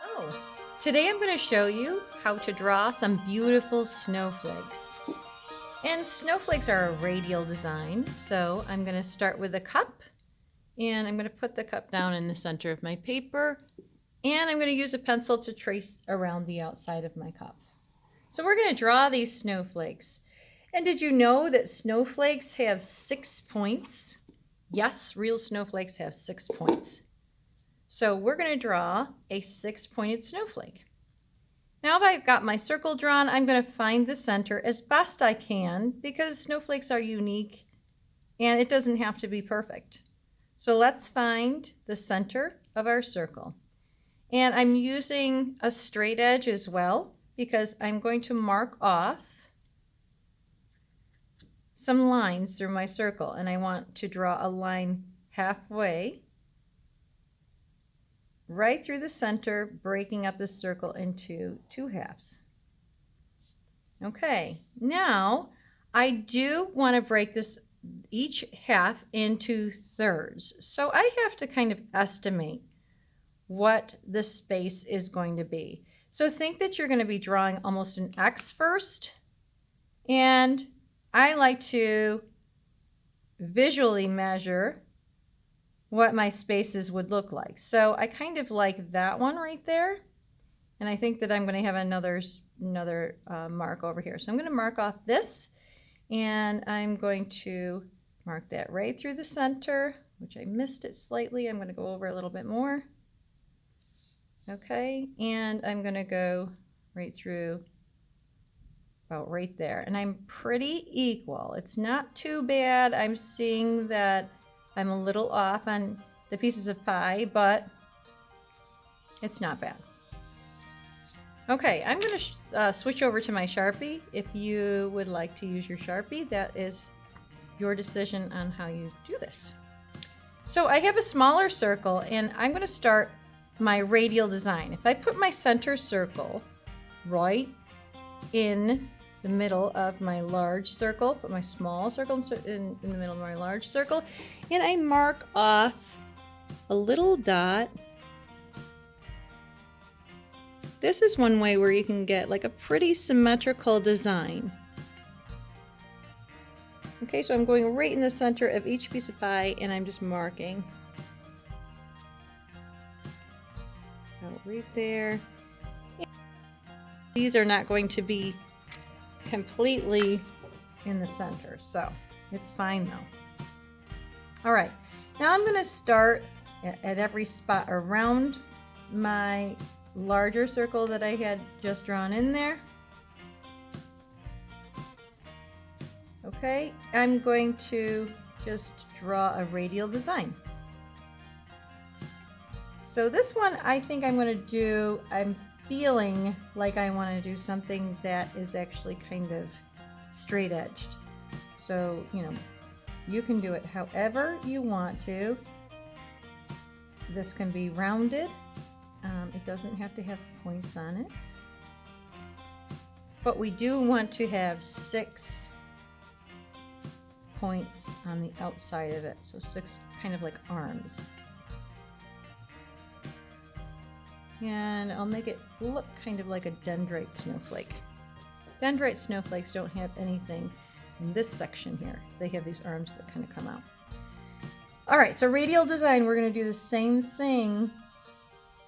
Oh, today I'm going to show you how to draw some beautiful snowflakes. And snowflakes are a radial design, so I'm going to start with a cup, and I'm going to put the cup down in the center of my paper, and I'm going to use a pencil to trace around the outside of my cup. So we're going to draw these snowflakes. And did you know that snowflakes have 6 points? Yes, real snowflakes have 6 points. So we're going to draw a 6-pointed snowflake. Now that I've got my circle drawn, I'm going to find the center as best I can because snowflakes are unique and it doesn't have to be perfect. So let's find the center of our circle. And I'm using a straight edge as well because I'm going to mark off some lines through my circle, and I want to draw a line halfway right through the center, breaking up the circle into 2 halves. Okay, now I do want to break this each half into thirds. So I have to kind of estimate what the space is going to be. So think that you're going to be drawing almost an X first, and I like to visually measure what my spaces would look like. So I kind of like that one right there, and I think that I'm going to have another mark over here. So I'm going to mark off this, and I'm going to mark that right through the center, which I missed it slightly. I'm going to go over a little bit more. Okay, and I'm going to go right through about right there, and I'm pretty equal. It's not too bad. I'm seeing that I'm a little off on the pieces of pie, but it's not bad. Okay, I'm going to switch over to my Sharpie. If you would like to use your Sharpie, that is your decision on how you do this. So I have a smaller circle, and I'm going to start my radial design. If I put my center circle right in the middle of my large circle, put my small circle in the middle of my large circle, and I mark off a little dot. This is one way where you can get like a pretty symmetrical design. Okay, so I'm going right in the center of each piece of pie, and I'm just marking out right there. These are not going to be completely in the center, so it's fine though. All right, now I'm going to start at every spot around my larger circle that I had just drawn in there. Okay, I'm going to just draw a radial design. So this one I think I'm going to do, I'm feeling like I want to do something that is actually kind of straight edged. So, you know, you can do it however you want to. This can be rounded. It doesn't have to have points on it. But we do want to have 6 points on the outside of it. So 6 kind of like arms. And I'll make it look kind of like a dendrite snowflake. Dendrite snowflakes don't have anything in this section here. They have these arms that kind of come out. All right, so radial design, we're going to do the same thing.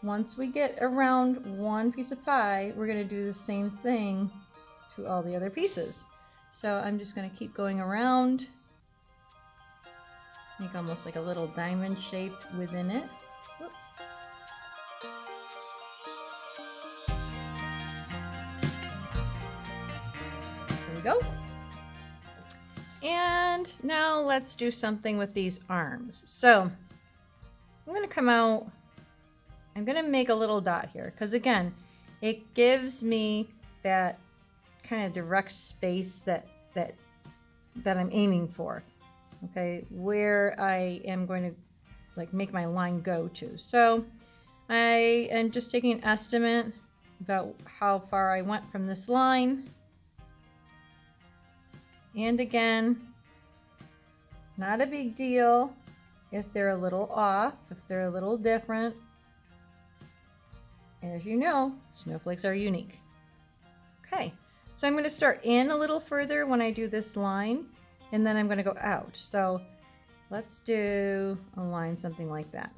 Once we get around one piece of pie, we're going to do the same thing to all the other pieces. So I'm just going to keep going around, make almost like a little diamond shape within it. Whoop. Go. And now let's do something with these arms. So I'm going to come out, I'm going to make a little dot here because again, it gives me that kind of direct space that I'm aiming for. Okay, where I am going to like make my line go to. So I am just taking an estimate about how far I went from this line. And again, not a big deal if they're a little off, if they're a little different. as you know, snowflakes are unique. Okay, so I'm going to start in a little further when I do this line, and then I'm going to go out. So let's do a line something like that.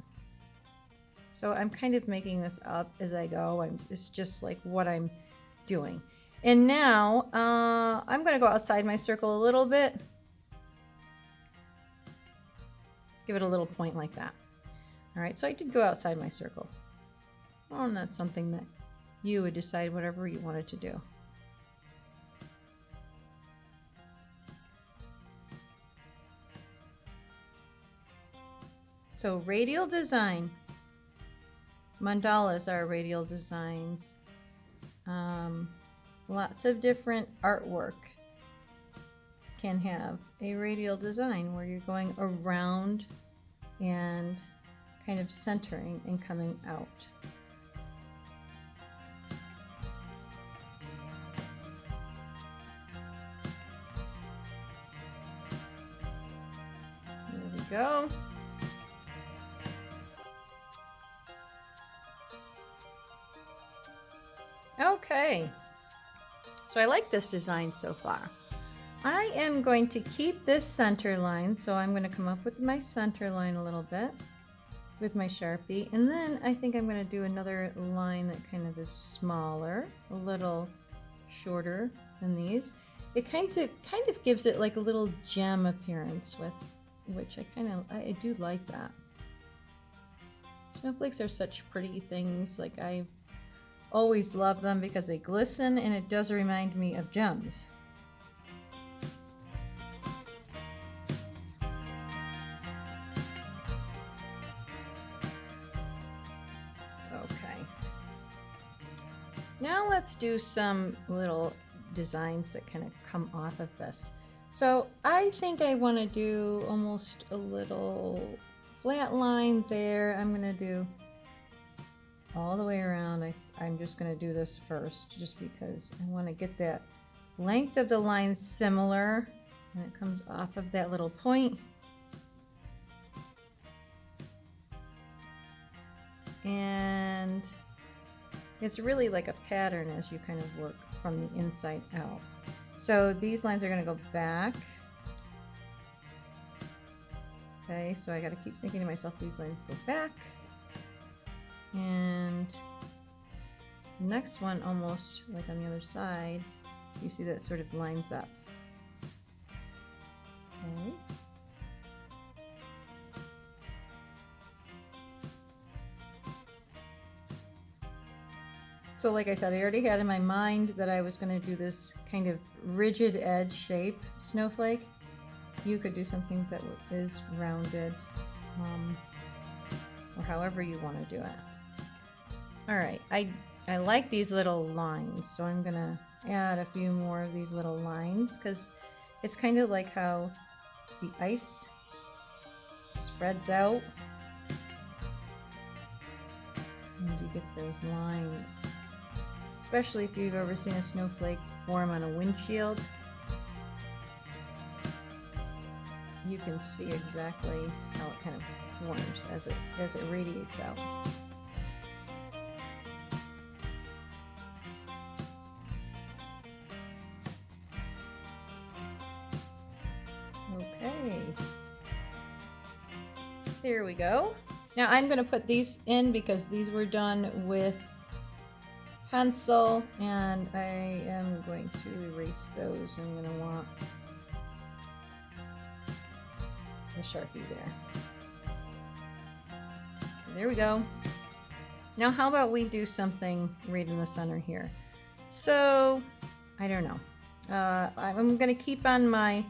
So I'm kind of making this up as I go. It's just like what I'm doing. And now I'm going to go outside my circle a little bit. Give it a little point like that. All right, so I did go outside my circle. Well, and that's something that you would decide whatever you wanted to do. So Radial Design. Mandalas are radial designs. Lots of different artwork can have a radial design where you're going around and kind of centering and coming out. There we go. Okay, so I like this design so far. I am going to keep this center line, so I'm going to come up with my center line a little bit with my Sharpie, and then I think I'm going to do another line that kind of is smaller, a little shorter than these. It kind of gives it like a little gem appearance, with which I do like that. Snowflakes are such pretty things. Like, I always love them because they glisten, and it does remind me of gems. Okay. Now let's do some little designs that kind of come off of this. So I think I want to do almost a little flat line there. I'm going to do all the way around. I'm just going to do this first just because I want to get that length of the line similar, and it comes off of that little point. And it's really like a pattern as you kind of work from the inside out. So these lines are going to go back. Okay, so I got to keep thinking to myself, these lines go back. And the next one, almost like on the other side, you see that sort of lines up. Okay. So like I said, I already had in my mind that I was going to do this kind of rigid edge shape snowflake. You could do something that is rounded, or however you want to do it. All right, I like these little lines, so I'm gonna add a few more of these little lines because it's kind of like how the ice spreads out and you get those lines. Especially if you've ever seen a snowflake form on a windshield, you can see exactly how it kind of forms as it radiates out. Okay, there we go. Now I'm going to put these in because these were done with pencil, and I am going to erase those. I'm going to want the Sharpie there. There we go. Now how about we do something right in the center here? So, I don't know. I'm going to keep on my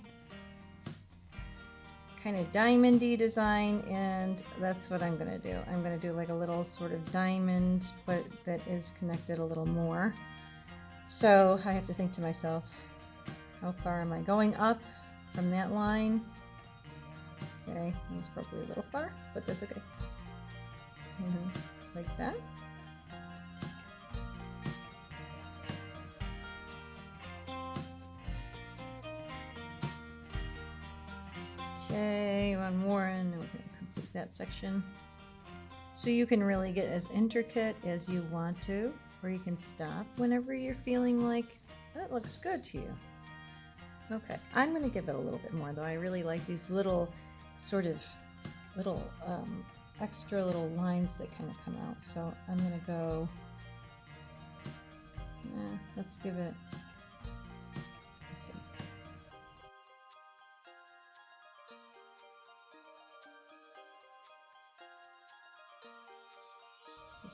kind of diamond-y design, and that's what I'm going to do. I'm going to do like a little sort of diamond, but that is connected a little more. So I have to think to myself, how far am I going up from that line? Okay, that was probably a little far, but that's okay. Like that. Okay, one more, and then we're going to complete that section. So you can really get as intricate as you want to, or you can stop whenever you're feeling like that looks good to you. Okay, I'm going to give it a little bit more though. I really like these little sort of little extra little lines that kind of come out. So I'm going to go, let's give it, let's see.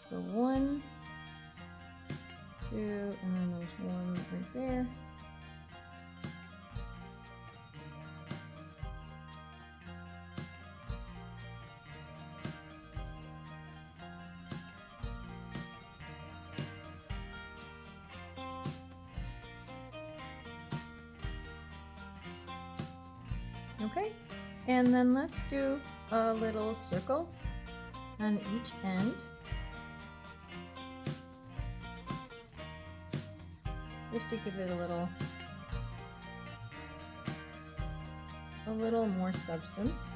So 1, 2, and then there's 1 right there. Okay, and then let's do a little circle on each end. Just to give it a little more substance.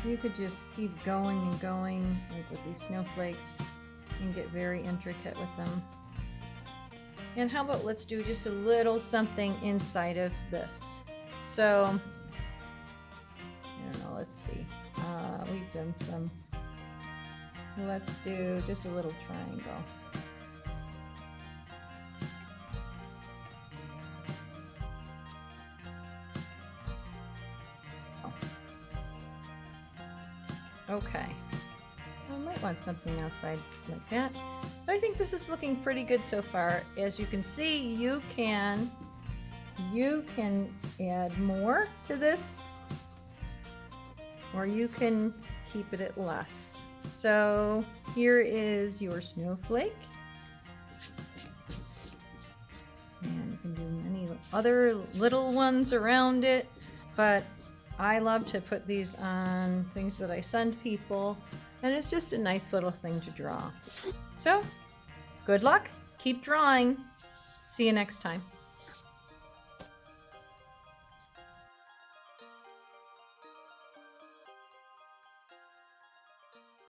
You could just keep going and going, like with these snowflakes, and get very intricate with them. And how about let's do just a little something inside of this. So, I don't know, let's see. We've done some, let's do just a little triangle. Okay, I might want something outside like that. But I think this is looking pretty good so far. As you can see, you can add more to this, or you can keep it at less. So here is your snowflake. And you can do many other little ones around it, but I love to put these on things that I send people, and it's just a nice little thing to draw. So, good luck, keep drawing. See you next time.